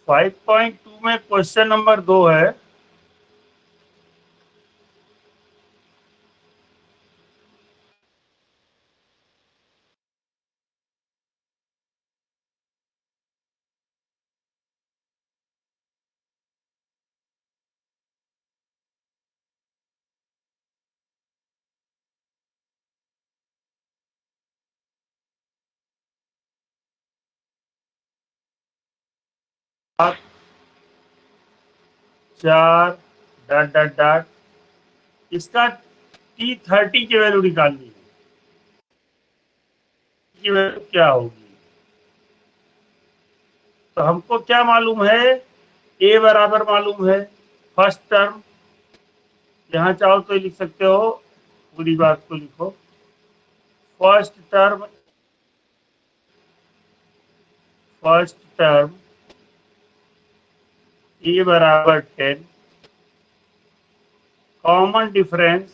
5.2 में question number 2 है। चार डॉट डॉट डॉट, इसका T30 की वैल्यू निकालनी है। की वैल्यू क्या होगी? तो हमको क्या मालूम है? ए बराबर मालूम है फर्स्ट टर्म, यहाँ चाहो तो लिख सकते हो, पूरी बात को लिखो। फर्स्ट टर्म ए बराबर 10, common difference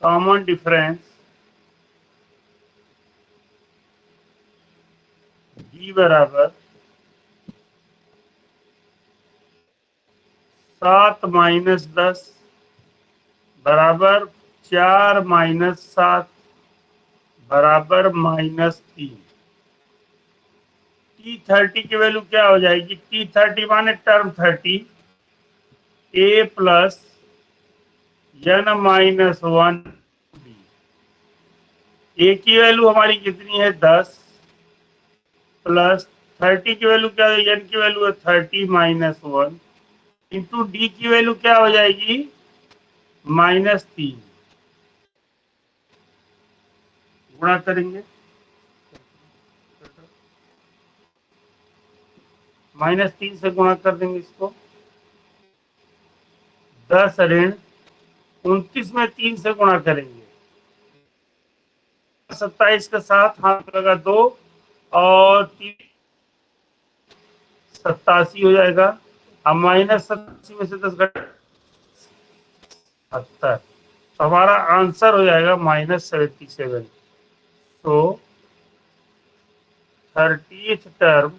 common difference D बराबर 7-10 बराबर 4-7 बराबर -3। T30 की वैल्यू क्या हो जाएगी? T30 माने टर्म 30, ए प्लस n-1 बी। ए की वैल्यू हमारी कितनी है? 10 प्लस 30 की वैल्यू क्या है? n की वैल्यू है 30-1 इंटू डी की वैल्यू क्या हो जाएगी? -3। गुणा करेंगे, -3 से गुणा कर देंगे इसको। 10 ऋण 29 में 3 से गुणा करेंगे, 27 के साथ हाथ लगा 2 और 87 हो जाएगा। अब -87 में से 10 घटा 70, तो हमारा आंसर हो जाएगा -77। तो 30th टर्म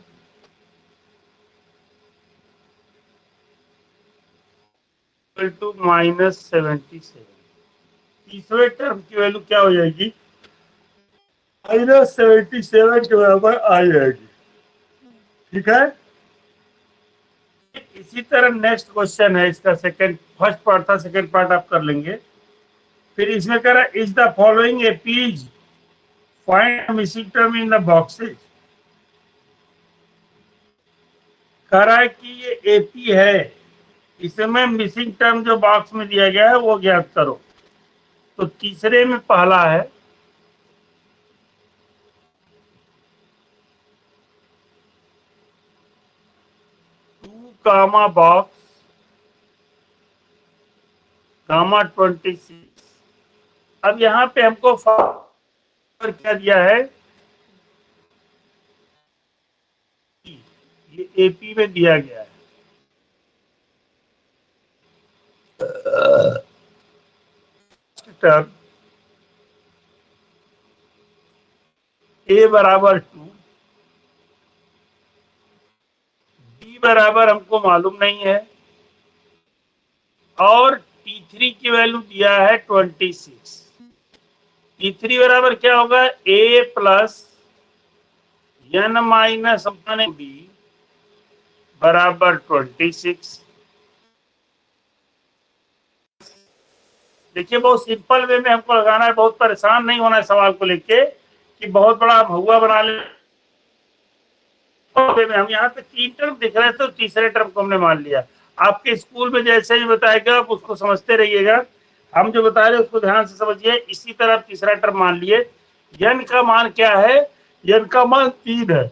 इक्वल टू -77। तीसरे टर्म की वैल्यू क्या हो जाएगी? -77 के बराबर आ जाएगी। ठीक है। इसी तरह नेक्स्ट क्वेश्चन है इसका, सेकंड, फर्स्ट पार्ट था, सेकंड पार्ट आप कर लेंगे। फिर इसमें कह रहा है is the following APs, find missing term in the boxes. कह रहा है कि ये एपी है, इसमें मिसिंग टर्म जो बॉक्स में दिया गया है वो ज्ञात करो। तो तीसरे में पहला है कामा बॉक्स कामा 26। अब यहाँ पे हमको क्या दिया है? ये एपी में दिया गया है। टर्म ए बराबर 2, डी बराबर हमको मालूम नहीं है, और T3 की वैल्यू दिया है 26। T3 बराबर क्या होगा? ए प्लस n - बी बराबर 26। देखिए बहुत सिंपल वे में हमको लगाना है, बहुत परेशान नहीं होना है सवाल को लेके कि बहुत बड़ा भहुआ बना ले। हम यहाँ पे 3 टर्म दिख रहे थे तो तीसरे टर्म को हमने मान लिया। आपके स्कूल में जैसे ही बताएगा आप उसको समझते रहिएगा, हम जो बता रहे हैं उसको ध्यान से समझिए। इसी तरह तीसरा टर्म मान लिए। n का मान क्या है? n का मान 3 है।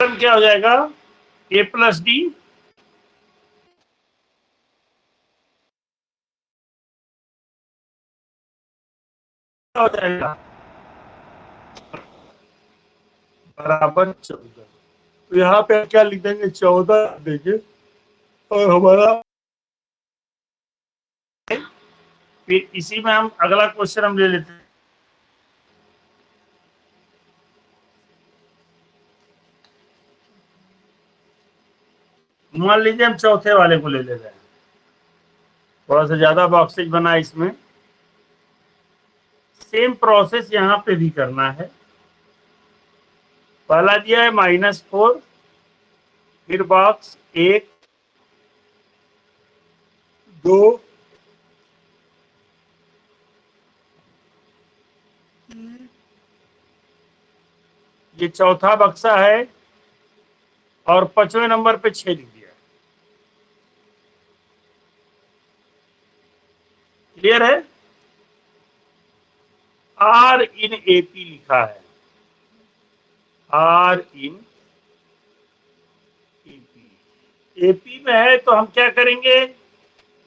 क्या हो जाएगा, ए प्लस डी हो जाएगा बराबर 14। तो यहाँ पे क्या लिख देंगे, 14 देंगे और हमारा, फिर इसी में हम अगला क्वेश्चन हम ले लेते हैं। मान लीजिए हम चौथे वाले को ले ले रहे हैं, थोड़ा सा ज्यादा बॉक्सेज बना इसमें। सेम प्रोसेस यहाँ पे भी करना है। पहला दिया है -4, फिर बॉक्स 1 2 ये चौथा बक्सा है और 5वें नंबर पे 6 लिख दिया। क्लियर है। आर इन एपी लिखा है, आर इन एपी। एपी में है तो हम क्या करेंगे,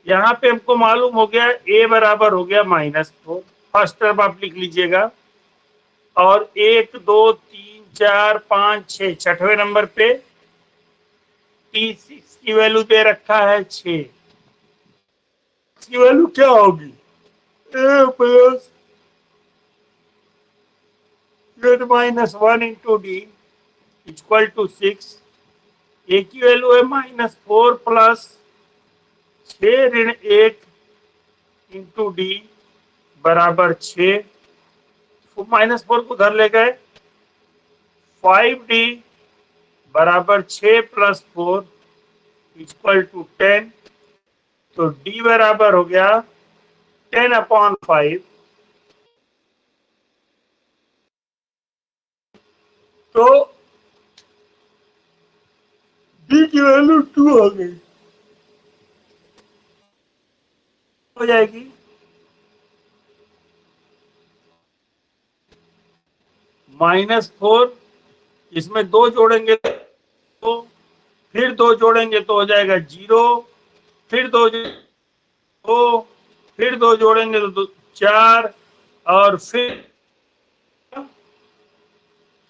यहाँ पे हमको मालूम हो गया ए बराबर हो गया -4, फर्स्ट टर्म आप लिख लीजिएगा। और 1 2 3 4 5 6, छठवें नंबर पे T6 की वैल्यू दे रखा है 6। इसकी वैल्यू क्या होगी, A plus -1 into D equal to 6। A की वैल्यू है -4 प्लस 6-1 इंटू डी बराबर 6। -4 को उधर ले गए, 5d बराबर 6 प्लस 4 इक्वल टू 10। तो d बराबर हो गया 10/5। तो d की वैल्यू 2 हो गई, हो जाएगी -4, इसमें 2 जोड़ेंगे तो, फिर 2 जोड़ेंगे तो हो जाएगा 0, फिर 2 फिर 2 जोड़ेंगे तो 4 और फिर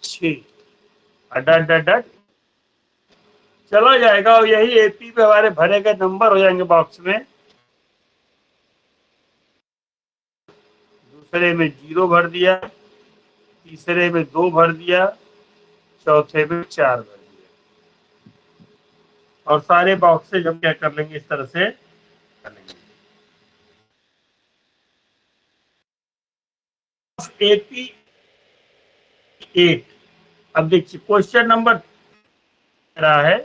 6, डट डट डट चला जाएगा और यही एपी पे हमारे भरे गए नंबर हो जाएंगे बॉक्स में। दूसरे में 0 भर दिया, तीसरे में 2 भर दिया, चौथे में 4 भर दिया। और सारे बॉक्सेज हम क्या कर लेंगे, इस तरह से कर लेंगे। एपी 8। अब देखिए क्वेश्चन नंबर रहा है,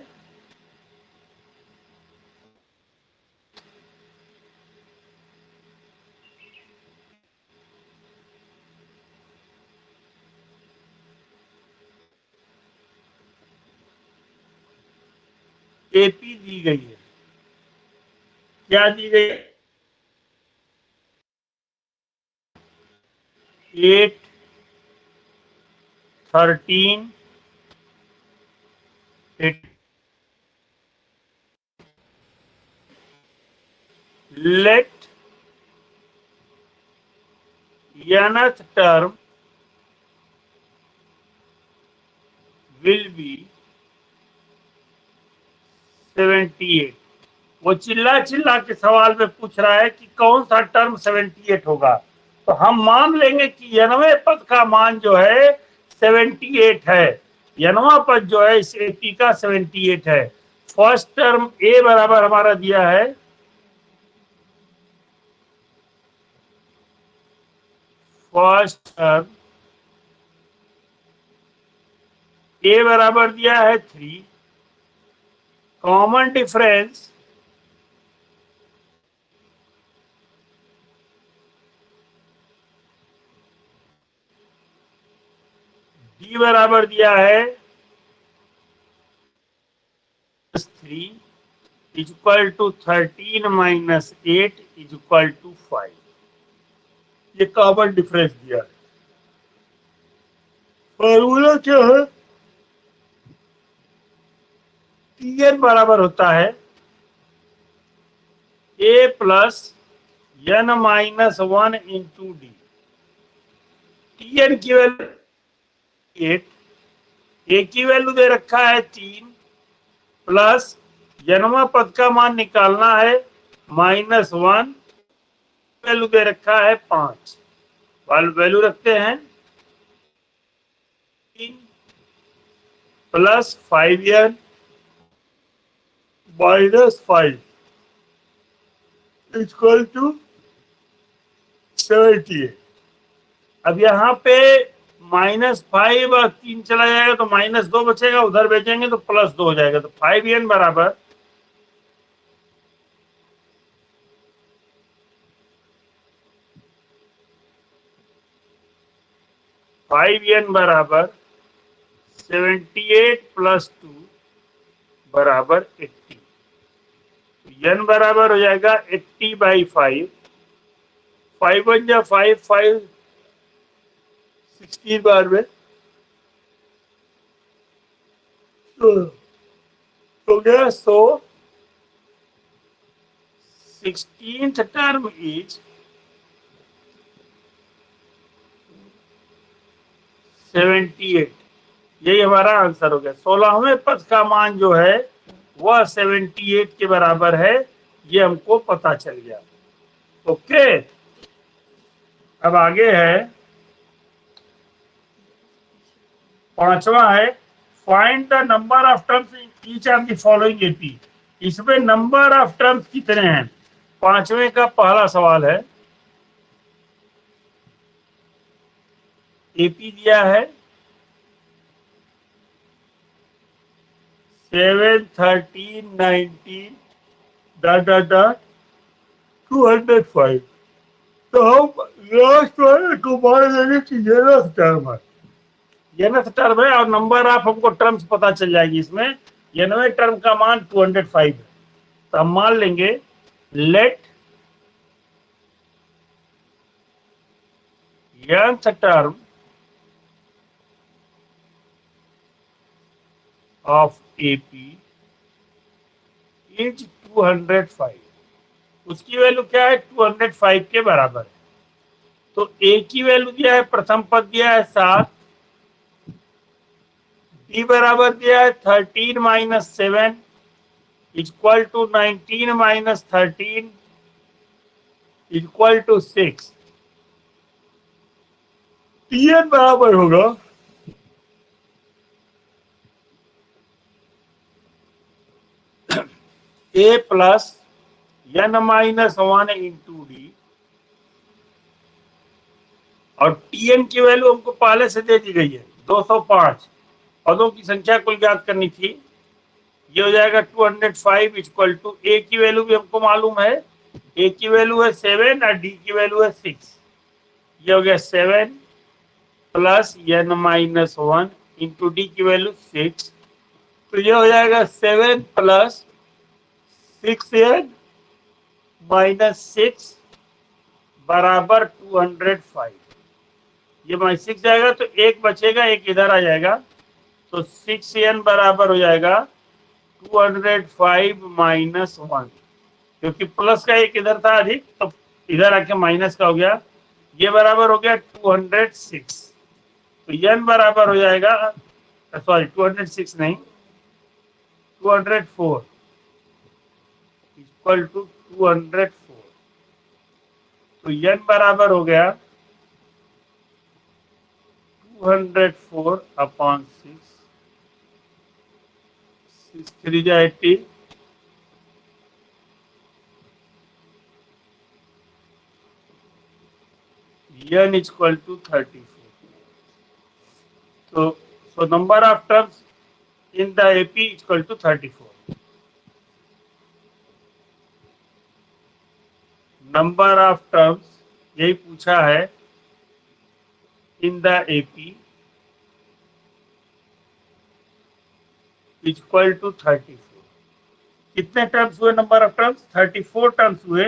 एपी दी गई है, क्या दी गई, 8 13 8। Let nth term will be 78। वो चिल्ला चिल्ला के सवाल में पूछ रहा है कि कौन सा टर्म 78 होगा। तो हम मान लेंगे कि 90 पद का मान जो है 78 है, 90 पद जो है इस एपी का 78 है। फर्स्ट टर्म ए बराबर हमारा दिया है, फर्स्ट टर्म ए बराबर दिया है 3, कॉमन डिफरेंस डी बराबर दिया है 3 equal to 13 minus 8 equal to 5। ये कॉमन डिफरेंस दिया है। फॉर्मूला क्या है, Tn बराबर होता है a plus n minus 1 into D. Tn की वैल्यू 8, a की वैल्यू दे रखा है 3 प्लस जन्मा पद का मान निकालना है -1, वैल्यू दे रखा है 5। वैल्यू रखते हैं 3 प्लस 5n -5 इक्वल टू 78। अब यहाँ पे -5 और 3 चला जाएगा तो -2 बचेगा, उधर भेजेंगे तो +2 हो जाएगा। तो 5n बराबर 78 प्लस 2 बराबर 80। n बराबर हो जाएगा 80/5। 5 1 जा 5, 5 16 बार में तो गया 100। 16th term is 78। यही हमारा आंसर हो गया। 16वें पद का मान जो है वह 78 के बराबर है, ये हमको पता चल गया। ओके, अब आगे है 5वां है find the number of terms in each of the following AP. इसमें नंबर ऑफ टर्म्स कितने हैं? 5वें का पहला सवाल है। एपी दिया है 7 13 19 205। तो हम लास्ट वाले को मान लेंगे कि ये टर्म है, nth टर्म है और नंबर ऑफ हमको टर्म्स पता चल जाएगी। इसमें 90 टर्म का मान 205 है, तो हम मान लेंगे let nth term of AP is 205। उसकी वैल्यू क्या है? 205 के बराबर है। तो ए की वैल्यू दिया है, प्रथम पद दिया है 7, डी बराबर दिया है 13 minus 7 equal to 19 minus 13 equal to 6। TN बराबर होगा A plus n minus 1 into D, और टीएन की वैल्यू हमको पहले से दे दी गई है 205। पदों की संख्या कुल ज्ञात करनी थी। ये हो जाएगा 205 इक्वल टू ए की वैल्यू भी हमको मालूम है, ए की वैल्यू है 7 और डी की वैल्यू है 6। ये हो गया 7 plus n minus 1 into D की वैल्यू 6। तो ये हो जाएगा 7 प्लस 6n माइनस 6 बराबर 205। ये -6 जाएगा तो एक बचेगा, एक इधर आ जाएगा, तो 6n बराबर हो जाएगा 205 माइनस 1, क्योंकि प्लस का एक इधर था अधिक तो इधर आके माइनस का हो गया। ये बराबर हो गया 206। तो n बराबर हो जाएगा, सॉरी 206 नहीं 204 इक्वल टू 204। तो n बराबर हो गया 204 अपॉन 6, 6 3 जा 80, n equal to 34। So number of terms in the AP equal to 34. Number of terms यही पूछा है in the AP equal to 34। कितने टर्म्स हुए? नंबर ऑफ टर्म्स 34 टर्म्स हुए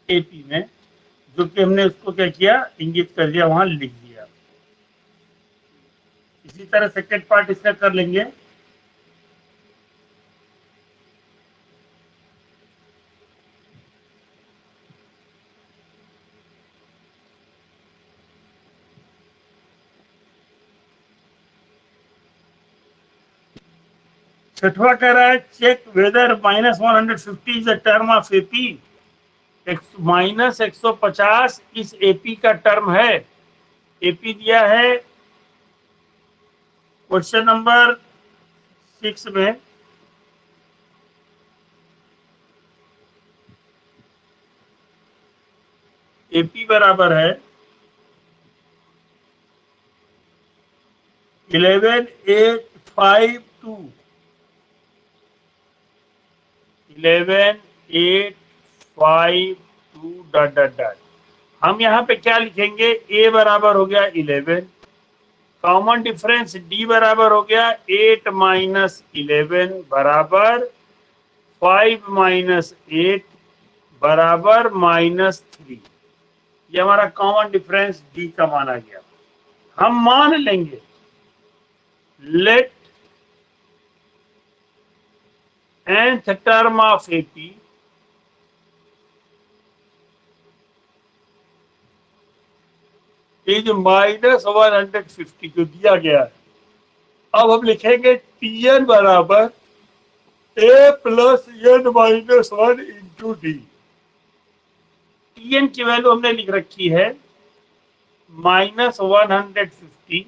एपी में, जो कि हमने उसको क्या किया, इंगित कर दिया, वहां लिख दिया। इसी तरह सेकेंड पार्ट इसका कर लेंगे। छठवा कह रहा है check whether -150 is the term of AP. -150 इस एपी का टर्म है। एपी दिया है क्वेश्चन नंबर 6 में। एपी बराबर है 11852 11852 डॉट डॉट डॉट। हम यहाँ पे क्या लिखेंगे? ए बराबर हो गया 11, कॉमन डिफरेंस डी बराबर हो गया 8 माइनस 11 बराबर 5 माइनस 8 बराबर -3। ये हमारा कॉमन डिफरेंस डी का माना गया। हम मान लेंगे let nth term of AP is -150 जो दिया गया है। अब हम लिखेंगे Tn बराबर a plus n minus 1 into D. Tn की वैल्यू हमने लिख रखी है -150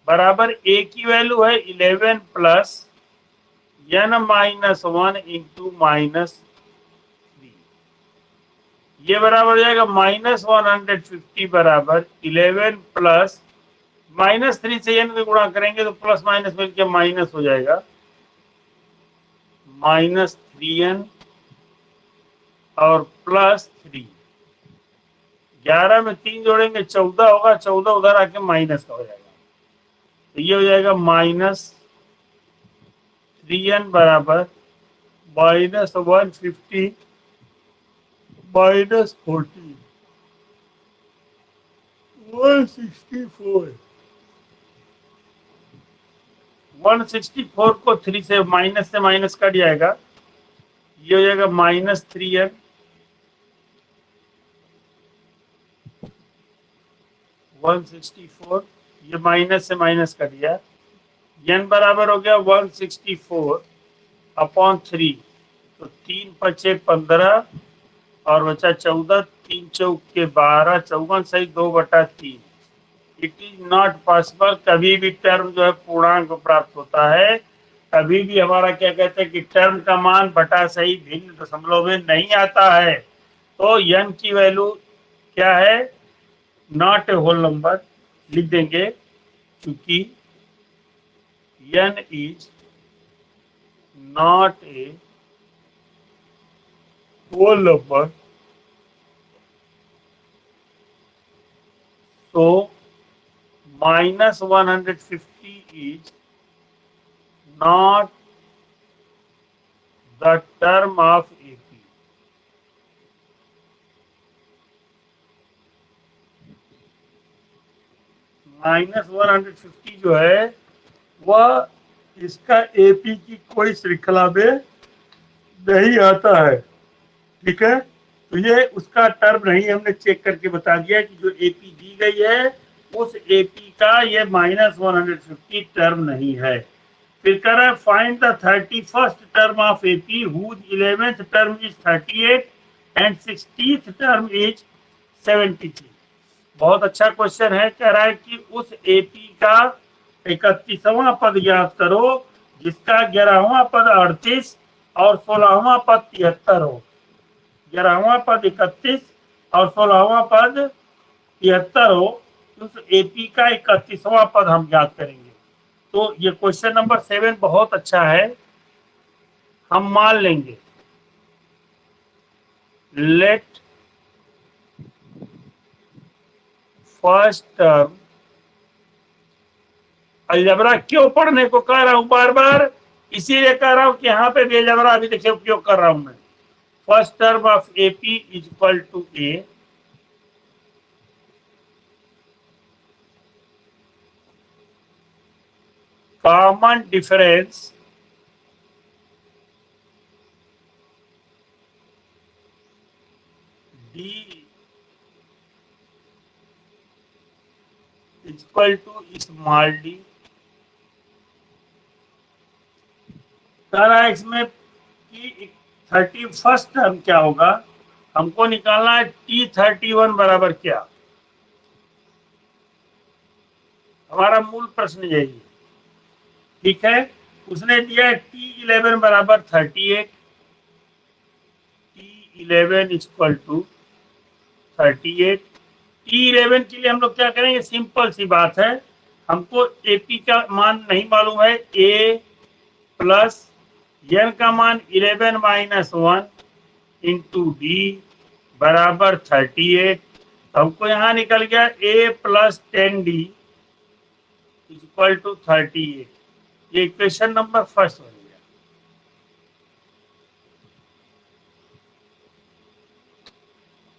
बराबर a की वैल्यू है 11 प्लस n माइनस 1 इंटू -3। ये बराबर हो जाएगा -150 बराबर 11 प्लस -3 से n को गुणा करेंगे तो प्लस माइनस मिलकर माइनस हो जाएगा -3n और +3। 11 में 3 जोड़ेंगे 14 होगा, 14 उधर आके माइनस का हो जाएगा। तो ये हो जाएगा -3n बराबर -150 -14 164। 164 को 3 से माइनस कट जाएगा। ये हो जाएगा -3n 164। ये माइनस से माइनस कट गया। n बराबर हो गया 164 अपॉन 3। तो 3 पचे 15 और बचा 14, 3 चौक के 12, 54 सही 2/3। It is not possible. कभी भी टर्म जो है पूर्णांक प्राप्त होता है, कभी भी हमारा क्या कहते हैं कि टर्म का मान बटा सही भिन्न दशमलव में नहीं आता है। तो n की वैल्यू क्या है? नॉट ए होल नंबर लिख देंगे, क्योंकि n is not a whole number. तो -150 is not the term of AP। -150 जो है वह इसका एपी की कोई श्रृंखला में नहीं आता है। ठीक है, तो ये उसका टर्म नहीं, हमने चेक करके बता दिया कि जो एपी दी गई है उस एपी का ये -150 टर्म नहीं है। फिर कह रहा है find the 31st term of AP whose 11th term is 38 and 60th term is 73। बहुत अच्छा क्वेश्चन है। कह रहा है कि उस एपी का 31वां पद ज्ञात करो जिसका 11वां पद 38 और 16वां पद 73 हो। 11वां पद 31 और 16वां पद 73 हो। उस एपी का 31वां पद हम ज्ञात करेंगे। तो ये क्वेश्चन नंबर 7 बहुत अच्छा है। हम मान लेंगे लेट फर्स्ट टर्म। अलजबरा क्यों पढ़ने को कह रहा हूं बार बार? इसीलिए कह रहा हूं कि यहाँ पे भी अलजबरा अभी देखिए उपयोग कर रहा हूं मैं। First term of AP is equal to a common difference d is equal to small d कह रहा है इसमें कि 31st टर्म क्या होगा, हमको निकालना है T31 बराबर क्या। हमारा मूल प्रश्न यही है। ठीक है, उसने दिया है T11 बराबर 38, T11 इक्वल टू 38। T11 के लिए हम लोग क्या करेंगे, सिंपल सी बात है, हमको AP का मान नहीं मालूम है, A प्लस n का मान 11 माइनस 1 इंटू डी बराबर 38। हमको यहाँ निकल गया A plus 10D equal to 38। ये इक्वेशन नंबर फर्स्ट बन गया।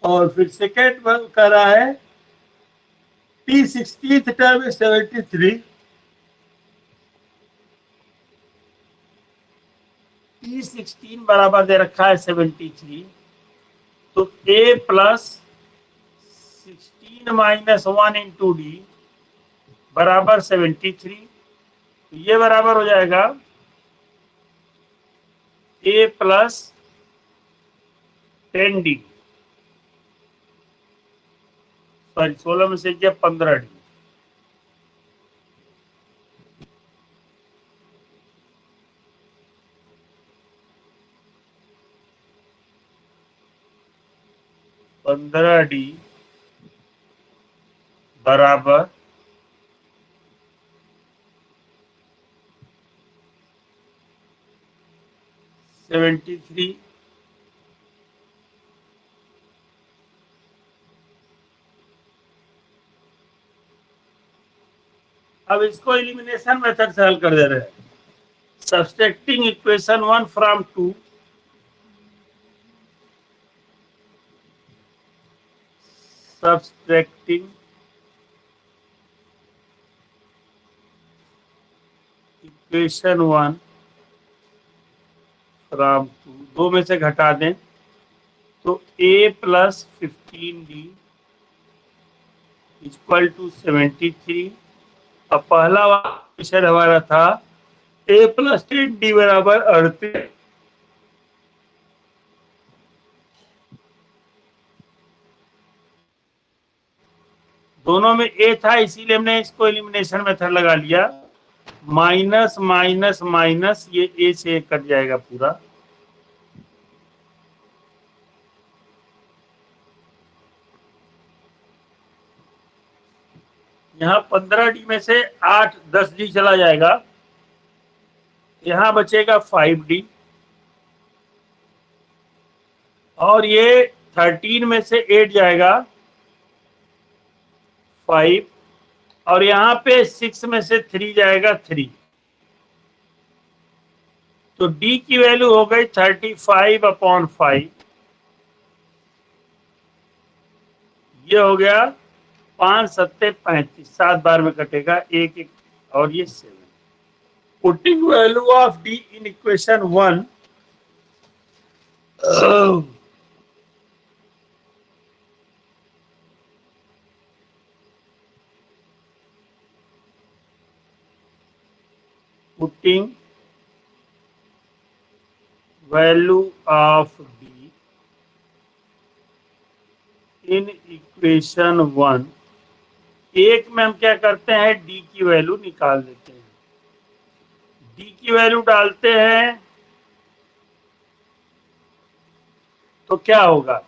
और फिर सेकेंड कर रहा है T16 टर्म 73, T16 बराबर दे रखा है 73, तो A plus 16 minus 1 into D बराबर 73। तो ये बराबर हो जाएगा A प्लस 10D, सॉरी 16 में से 15D। D बराबर 73। अब इसको एलिमिनेशन मेथड से हल कर दे रहे हैं। Subtracting equation 1 from 2, subtracting equation 1 from 2, दो में से घटा दें तो A plus 15D equal to 73। अब पहला वाला क्वेश्चन हमारा था A प्लस 10D बराबर 38। दोनों में A था, इसीलिए हमने इसको एलिमिनेशन मेथड लगा लिया। माइनस माइनस माइनस, ये A से कट जाएगा पूरा। यहाँ 15D में से 8-10D चला जाएगा, यहाँ बचेगा 5D। और ये 13 में से 8 जाएगा 5, और यहाँ पे 6 में से 3 जाएगा 3। तो D की वैल्यू हो गई 35/5। ये हो गया 5 सत्ते 35, 7 बार में कटेगा, एक एक, और ये 7। Putting value of D in equation 1, putting value of D in equation 1, एक में हम क्या करते हैं, D की वैल्यू निकाल देते हैं। D की वैल्यू डालते हैं तो क्या होगा,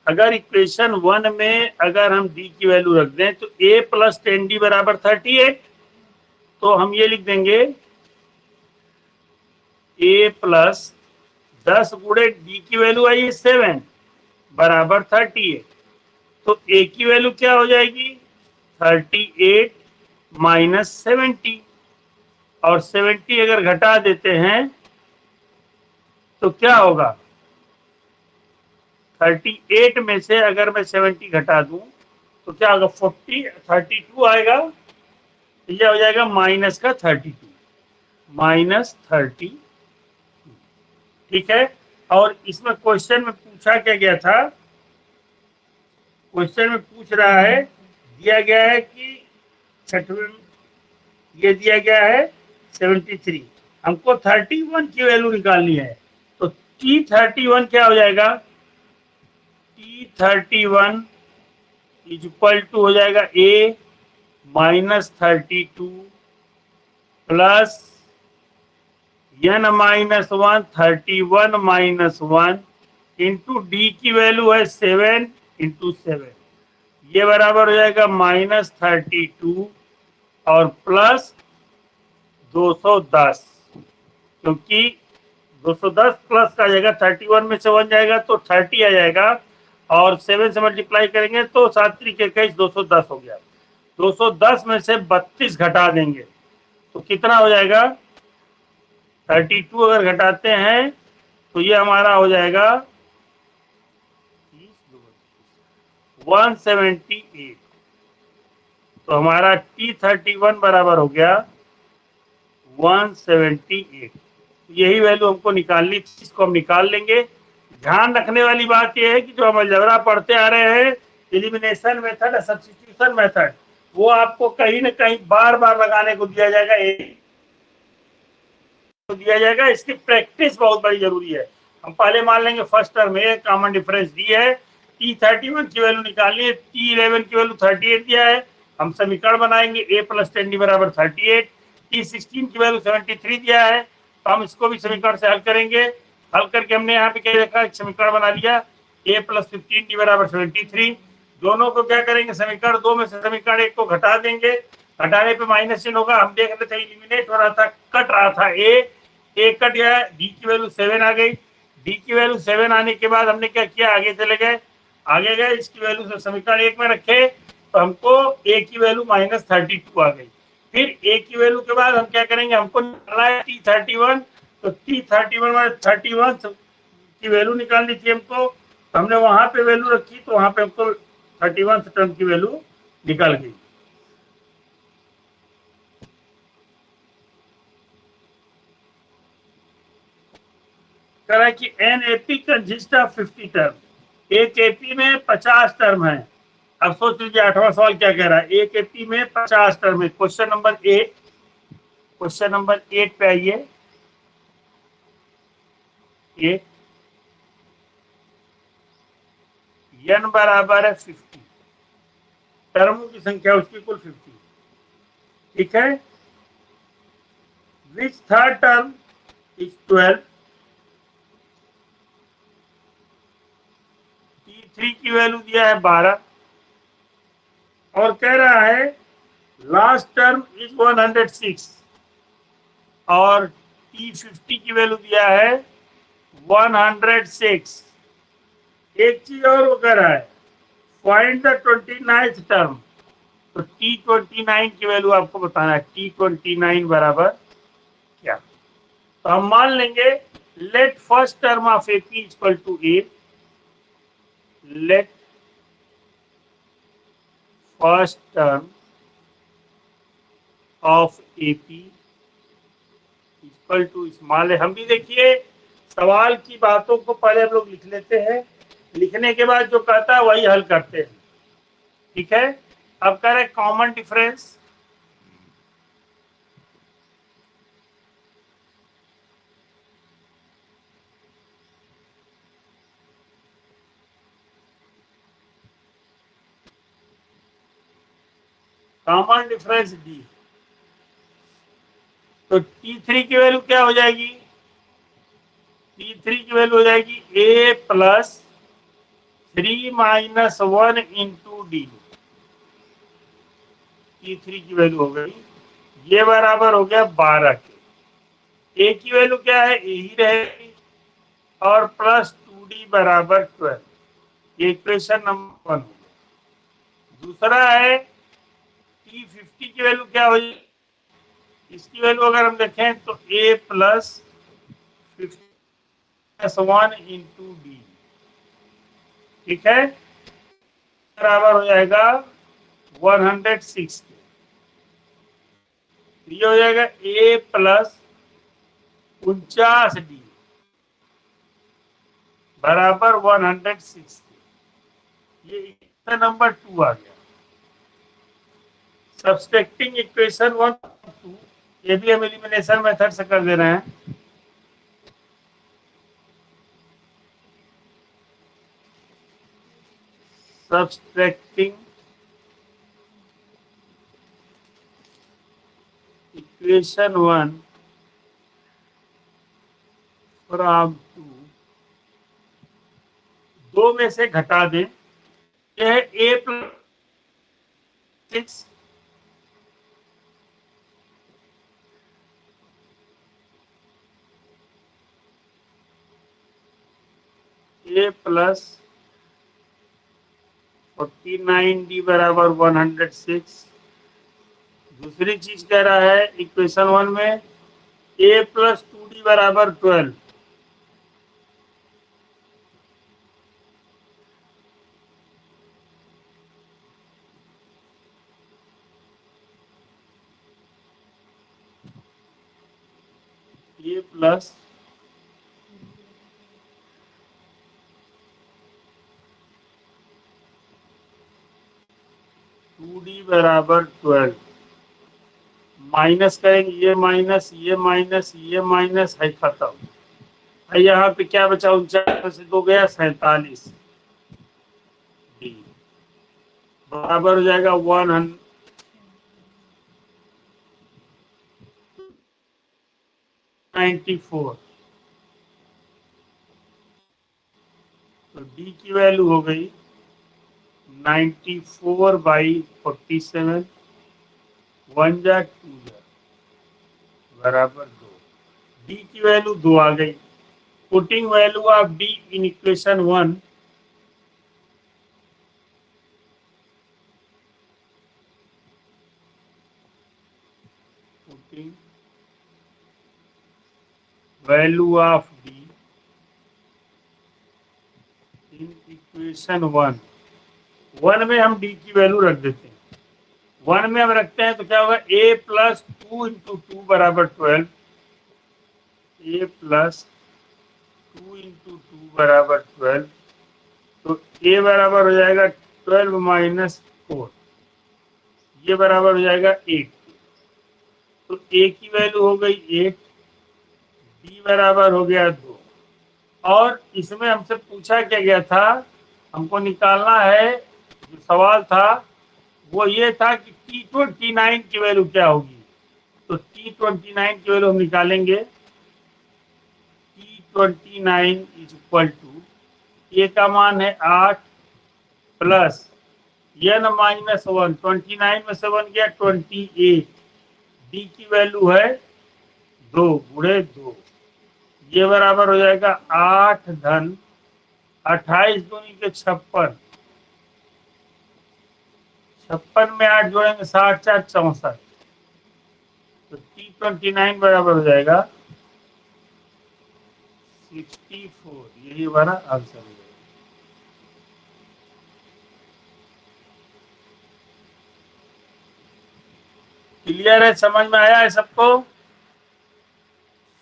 अगर इक्वेशन 1 में अगर हम D की वैल्यू रख दें तो A प्लस 10D बराबर 38। तो हम ये लिख देंगे A प्लस 10 गुणे D की वैल्यू आई है 7 बराबर 38। तो A की वैल्यू क्या हो जाएगी, 38 माइनस 70, और 70 अगर घटा देते हैं तो क्या होगा, 38 में से अगर मैं 70 घटा दूं तो क्या होगा, 32 आएगा। यह हो जाएगा माइनस का 32, -30। ठीक है, और इसमें क्वेश्चन में पूछा क्या गया था, क्वेश्चन में पूछ रहा है, दिया गया है कि छठवें, ये दिया गया है 73, हमको 31 की वैल्यू निकालनी है। तो T31 क्या हो जाएगा? T31 इज इक्वल टू हो जाएगा A minus 32 plus n minus 1 31 minus 1 into D की वैल्यू है 7 इंटू 7, ये बराबर हो जाएगा माइनस 32 और प्लस 210, क्योंकि 210 प्लस का जाएगा 31 में से 1 जाएगा तो 30 आ जाएगा, और 7 से मल्टीप्लाई करेंगे तो 7 3 21 210 हो गया। 210 में से 32 घटा देंगे तो कितना हो जाएगा? 32 अगर घटाते हैं तो ये हमारा हो जाएगा 178। तो हमारा T31 बराबर हो गया 178। यही वैल्यू हमको निकालनी थी, इसको हम निकाल लेंगे। ध्यान रखने वाली बात यह है कि जो हम अलजेब्रा पढ़ते आ रहे हैं, एलिमिनेशन मेथड और सब्स्टिट्यूशन मेथड, वो आपको कहीं ना कहीं बार बार लगाने को दिया जाएगा, इसकी प्रैक्टिस बहुत बड़ी जरूरी है। हम पहले मान लेंगे फर्स्ट टर्म में कॉमन डिफरेंस दी है, T31 की वैल्यू निकालनी है, T11 की वैल्यू 38 दिया है, हम समीकरण बनाएंगे A प्लस 10D बराबर 38, T16 की वैल्यू 73 दिया है, तो हम इसको भी समीकरण से हल करेंगे। हल करके हमने यहाँ पे क्या देखा, समीकरण बना लिया A प्लस 15D बराबर 73। दोनों को क्या करेंगे, समीकरण 2 में से समीकरण 1 को घटा देंगे, घटाने पे माइनस चिन्ह होगा। हम देख रहे थे इलिमिनेट हो रहा था, कट रहा था ए कट गया, डी की वैल्यू 7 आ गई। डी की वैल्यू 7 आने के बाद हमने क्या किया, आगे चले गए, आगे गए, इसकी वैल्यू समीकरण 1 में रखे तो हमको ए की वैल्यू माइनस 32 आ गई। फिर ए की वैल्यू के बाद हम क्या करेंगे, हमको निकालना है T31, तो T31 में 31 की वैल्यू निकालनी थी हमको, तो हमने वहां पे वैल्यू रखी, तो वहां पे हमको 31 टर्म की वैल्यू निकल गई। कह रहा है कि an AP consist of 50 term, एक एपी में 50 टर्म है। अब सोच लीजिए 8वां सवाल क्या कह रहा है, एक एपी में 50 टर्म है। क्वेश्चन नंबर 8, क्वेश्चन नंबर 8 पे आइए। ये n बराबर है 50, टर्मों की संख्या उसकी कुल 50, ठीक है। विच थर्ड टर्म इज 12, T3 की वैल्यू दिया है 12, और कह रहा है लास्ट टर्म इज 106, और T50 की वैल्यू दिया है 106। एक चीज और वो कह रहा है, फाइंड द 29th टर्म, तो T29 की वैल्यू आपको बताना है, T29 बराबर क्या। तो हम मान लेंगे let first term of AP equal to a, let first term of AP equal to, मान ले हम भी, देखिए सवाल की बातों को पहले हम लोग लिख लेते हैं, लिखने के बाद जो कहता है वही हल करते हैं, ठीक है। अब कह रहे common difference, common difference D, तो T3 की वैल्यू क्या हो जाएगी, T3 की वैल्यू हो जाएगी A plus 3 minus 1 into D, T3 की वैल्यू हो गई, ये बराबर हो गया 12 के। A की वैल्यू क्या है, ए ही रहेगी, और प्लस 2D बराबर 12, ये इक्वेशन नंबर 1 हो गया। दूसरा है T50 की वैल्यू क्या हो जाएगी, इसकी वैल्यू अगर हम देखें तो A प्लस 1 इंटू डी, ठीक है, बराबर हो जाएगा 106 के। ये हो जाएगा A प्लस 49D बराबर 106 के। ये इक्वेशन नंबर 2 आ गया। सब्सट्रैक्टिंग इक्वेशन 1 2, ये भी हम एलिमिनेशन मेथड से कर दे रहे हैं। सब्सट्रैक्टिंग इक्वेशन 1 फ्रॉम 2, दो में से घटा दें। यह है ए प्लस 6 ए प्लस 49 डी बराबर 106। दूसरी चीज कह रहा है इक्वेशन 1 में ए प्लस 2 डी बराबर 12। ए प्लस 2d बराबर 12। माइनस करेंगे, ये माइनस ये माइनस ये माइनस है, खत्म है। यहाँ पे क्या बचा, 49 से 2 गया 47 डी बराबर हो जाएगा 194। तो डी की वैल्यू हो गई 94/47, 1 जा 2 जा बराबर 2। डी की वैल्यू 2 आ गई। Putting value of D in equation 1, putting value of D in equation 1 में हम डी की वैल्यू रख देते हैं। 1 में हम रखते हैं तो क्या होगा, ए प्लस 2 × 2 बराबर 12। ए प्लस 2 × 2 बराबर 12। तो ए बराबर हो जाएगा 12 माइनस 4, ये बराबर हो जाएगा 8। तो ए की वैल्यू हो गई 8, बी बराबर हो गया 2। और इसमें हमसे पूछा क्या गया था, हमको निकालना है, जो सवाल था वो ये था कि T29 की वैल्यू क्या होगी। तो T29 की वैल्यू हम निकालेंगे। T29 इज इक्वल टू, ए का मान है 8 प्लस n माइनस 1, 29 में से 1 गया 28, डी की वैल्यू है 2 गुणे 2, ये बराबर हो जाएगा 8 धन 28 दूनी के 56, 56 में 8 जोड़ेंगे 60 4 64। तो T29 बराबर हो जाएगा 64, यही हमारा आंसर है। क्लियर है, समझ में आया है सबको?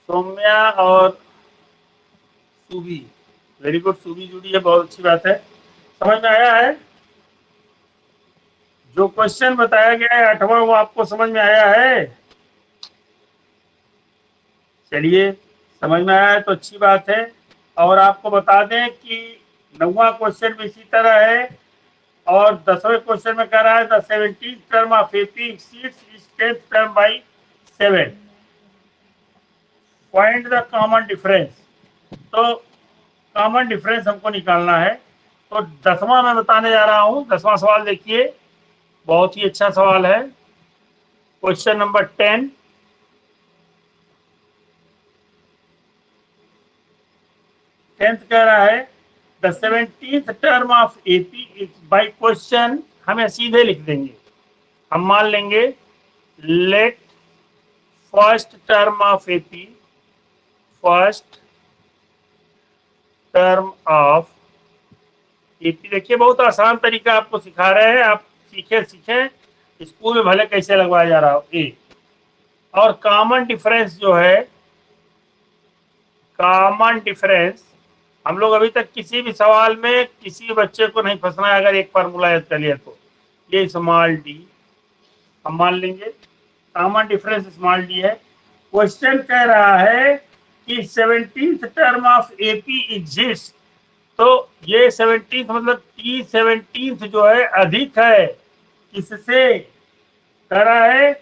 सौम्या और सुबी, वेरी गुड, सुबी जुड़ी है, बहुत अच्छी बात है। समझ में आया है? जो क्वेश्चन बताया गया है 8वां, वो आपको समझ में आया है? चलिए, समझ में आया है तो अच्छी बात है। और आपको बता दें कि 9वां क्वेश्चन भी इसी तरह है, और 10वें क्वेश्चन में कह रहा है the 17th term of AP exceeds its 10th term by 7, find the common difference. तो कॉमन डिफरेंस हमको निकालना है। तो 10वां मैं बताने जा रहा हूं। 10वां सवाल देखिए, बहुत ही अच्छा सवाल है। क्वेश्चन नंबर 10, टेंथ कह रहा है the 17th term of AP by question, हमें सीधे लिख देंगे। हम मान लेंगे let first term of AP, first term of AP, देखिए बहुत आसान तरीका आपको सिखा रहे हैं, आप सीखे सीखे, स्कूल में भले कैसे लगवाया जा रहा हो। ए और कॉमन डिफरेंस जो है, कॉमन डिफरेंस, हम लोग अभी तक किसी भी सवाल में किसी बच्चे को नहीं फंसना है अगर एक फार्मूला याद कर लिया तो। ये स्मॉल डी हम मान लेंगे, कॉमन डिफरेंस स्मॉल डी है। क्वेश्चन कह रहा है कि 17th term of AP exist, तो ये 17th मतलब T17th जो है अधिक है किससे, कह रहा है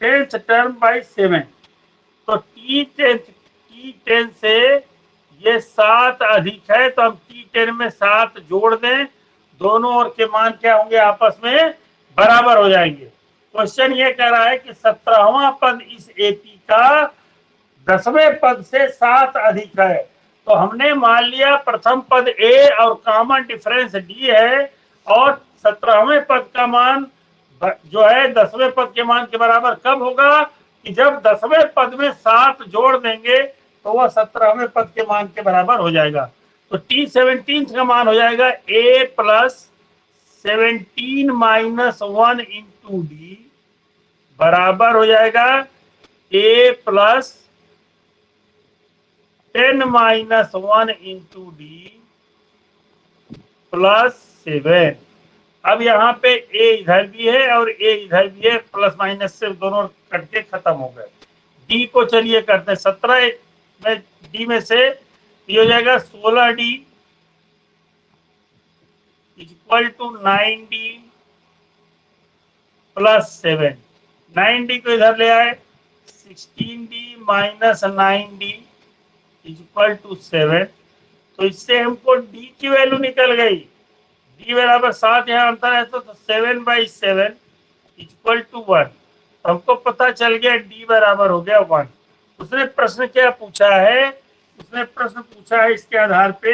10th टर्म बाई 7, तो T10 से ये 7 अधिक है, तो हम T10 में 7 जोड़ दें, दोनों ओर के मान क्या होंगे, आपस में बराबर हो जाएंगे। क्वेश्चन ये कह रहा है कि 17वां पद इस एपी का 10वें पद से 7 अधिक है, तो हमने मान लिया प्रथम पद ए और कॉमन डिफरेंस डी है, और 17वें पद का मान जो है 10वें पद के मान के बराबर कब होगा, कि जब 10वें पद में 7 जोड़ देंगे तो वह 17वें पद के मान के बराबर हो जाएगा। तो T17 का मान हो जाएगा a plus 17 minus 1 into D बराबर हो जाएगा a plus 10 minus 1 into D plus 7। अब यहाँ पे a इधर भी है और a इधर भी है, प्लस माइनस से दोनों कट के खत्म हो गए। d को चलिए करते हैं, 17 में d में से ये हो जाएगा 16d equal to 9d plus 7। 9d को इधर ले आए, 16d minus 9d equal to 7, तो इससे हमको d की वैल्यू निकल गई, d बराबर 7, यहाँ अंतर है तो 7/7 इक्वल टू 1, हमको पता चल गया d बराबर हो गया 1। उसने प्रश्न क्या पूछा है, उसने प्रश्न पूछा है इसके आधार पे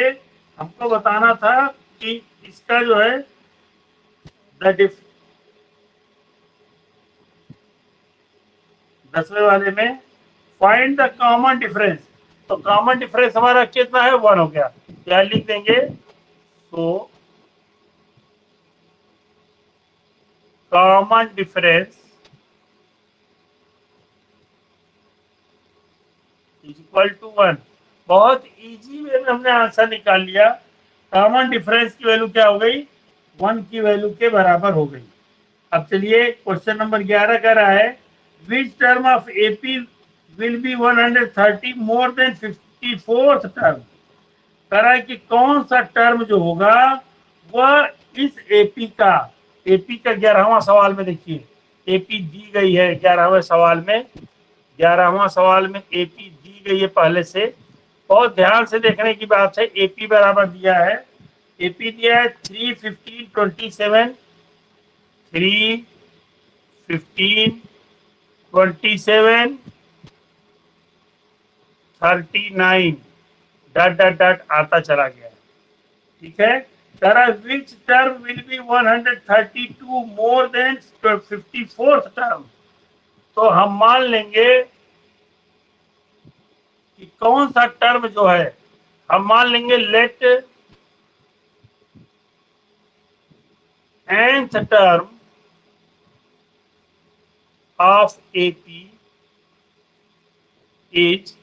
हमको बताना था कि इसका जो है द 10वें वाले में फाइंड द कॉमन डिफरेंस, तो कॉमन डिफरेंस हमारा कितना है, 1 हो गया, क्या लिख देंगे, तो कॉमन डिफरेंस इक्वल टू 1। बहुत इजी वे में हमने आंसर निकाल लिया, कॉमन डिफरेंस की वैल्यू क्या हो गई, 1 की वैल्यू के बराबर हो गई। अब चलिए क्वेश्चन नंबर 11 का रहा है, which term of AP will be 130 more than 54th term, कह रहा है कि कौन सा टर्म जो होगा वह इस एपी का, एपी का 11वां सवाल में देखिए, एपी दी गई है 11वें सवाल में, 11वां सवाल में एपी दी गई है पहले से, बहुत ध्यान से देखने की बात है। एपी बराबर दिया है, एपी दिया है 3, 15, 27, 3, 15, 27, 39 डॉट डॉट डॉट आता चला गया, ठीक है। Which term will be 132 more then 54th term, तो हम मान लेंगे कि कौन सा टर्म जो है, हम मान लेंगे let nth term of AP is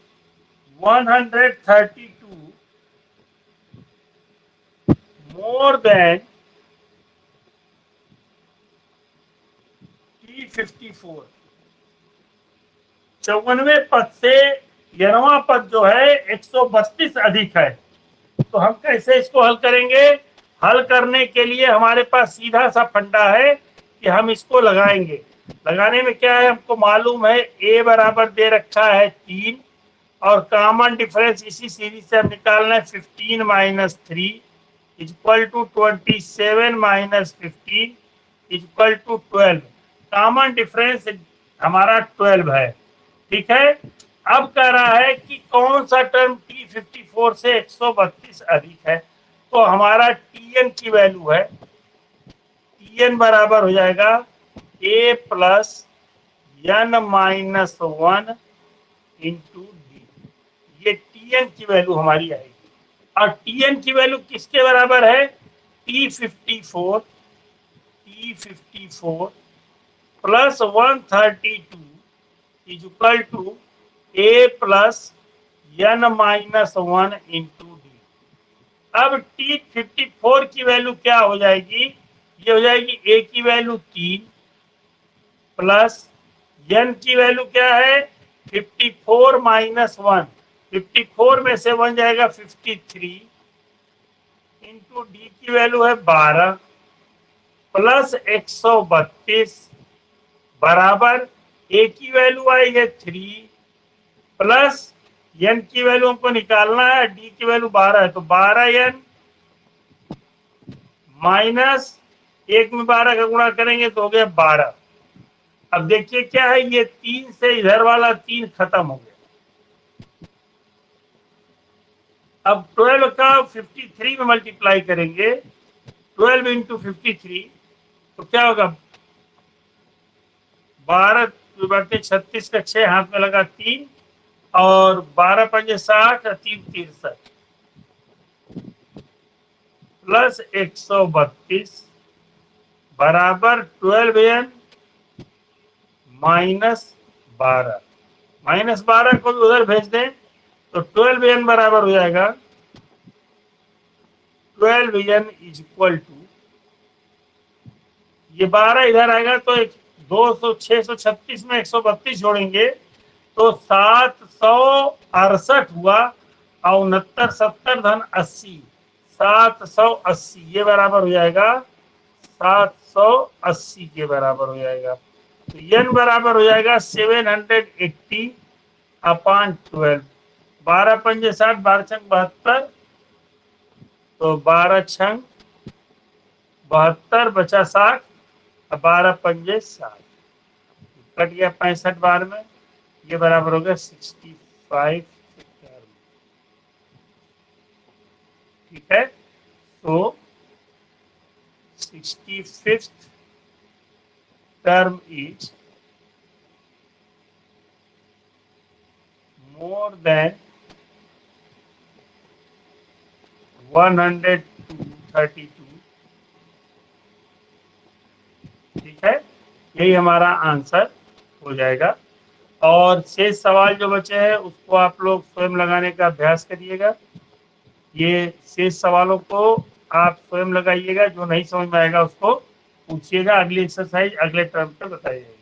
132 more than T54। 54वें पद से 11वां पद जो है 132 अधिक है, तो हम कैसे इसको हल करेंगे, हल करने के लिए हमारे पास सीधा सा फंडा है कि हम इसको लगाएंगे। लगाने में क्या है, हमको मालूम है a बराबर दे रखा है 3, और कॉमन डिफरेंस इसी सीरीज से हम निकालना है 15 minus 3 equal to 27 minus 15 equal to 12। Common difference हमारा 12 है, ठीक है। अब कह रहा है कि कौन सा टर्म T54 से 132 अधिक है, तो हमारा Tn की वैल्यू है, Tn बराबर हो जाएगा a plus n minus 1 into D, ये Tn की वैल्यू हमारी आएगी। और Tn की वैल्यू किसके बराबर है, T54 plus 132 is equal to a plus n minus 1 into d. अब T54 की वैल्यू क्या हो जाएगी, ये हो जाएगी a की वैल्यू 3 प्लस n की वैल्यू क्या है 54 माइनस 1, 54 में से 1 जाएगा 53 इंटू डी की वैल्यू है 12 प्लस 132 बराबर ए की वैल्यू आई है 3 प्लस n की वैल्यू हमको निकालना है, डी की वैल्यू 12 है तो 12n माइनस 1 में 12 का गुणा करेंगे तो हो गया 12। अब देखिए क्या है, ये 3 से इधर वाला 3 खत्म हो गया। अब 12 का 53 में मल्टीप्लाई करेंगे, 12 इंटू 53 तो क्या होगा 12 बटे 36 का 6 हाथ में लगा 3 और 12 पंजे 60 और 3 63 प्लस 132 बराबर 12n माइनस 12, माइनस 12 को भी उधर भेज दें तो 12n बराबर हो जाएगा 12n इज इक्वल टू, ये 12 इधर आएगा तो 636 में 132 जोड़ेंगे तो 768 हुआ और 69 70 धन 80 780, ये बराबर हो जाएगा 780 के बराबर हो जाएगा। तो n बराबर हो जाएगा 780 अपॉन 12, 12 पंजे 60 12 छंग 72 तो 12 छंग 72 बचा 60 और 12 पंजे 60 कट गया 65 बार में, ये बराबर हो गया 65। ठीक है, तो 65th term is more than 132। ठीक है, यही हमारा आंसर हो जाएगा। और शेष सवाल जो बचे हैं उसको आप लोग स्वयं लगाने का अभ्यास करिएगा। ये शेष सवालों को आप स्वयं लगाइएगा, जो नहीं समझ में आएगा उसको पूछिएगा, अगली एक्सरसाइज अगले टर्म पे बताइएगा।